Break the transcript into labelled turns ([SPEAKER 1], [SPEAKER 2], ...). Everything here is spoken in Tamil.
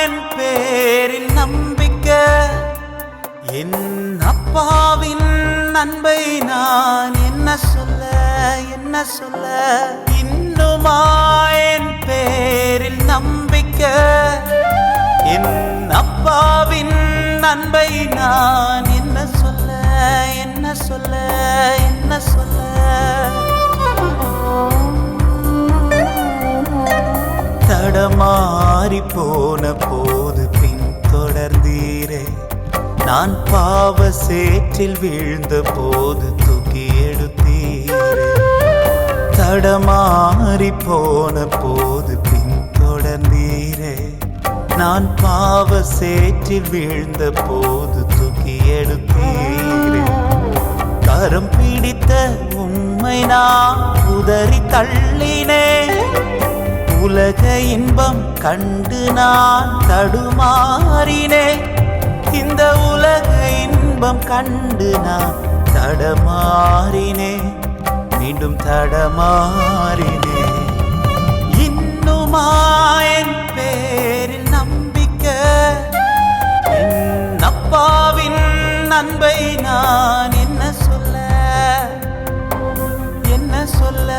[SPEAKER 1] என் பேரில் நம்பிக்கை, என் அப்பாவின் அன்பை நான் என்ன சொல்ல என்ன சொல்ல. இன்னுமா என் பேரில் நம்பிக்கை, என் அப்பாவின் அன்பை நான் என்ன சொல்ல என்ன சொல்ல என்ன சொல்ல. தடமாறி போன போது பின் தொடர்ந்தீரே, நான் பாவ சேற்றில் வீழ்ந்த போது தூக்கி எடுத்தீரே. தடமாறி போன போது பின் தொடர்ந்தீரே, நான் பாவ சேற்றில் வீழ்ந்த போது தூக்கி எடுத்தீரே. கரம் பிடித்த உம்மை நான் உதறி தள்ளினே, உலக இன்பம் கண்டு நான் தடுமாறினே. இந்த உலக இன்பம் கண்டு நான் தடமாறினே, மீண்டும் தடமாறினே. இன்னுமா என் பேரில் நம்பிக்கை, என் அப்பாவின் அன்பை நான் என்ன சொல்ல என்ன சொல்ல.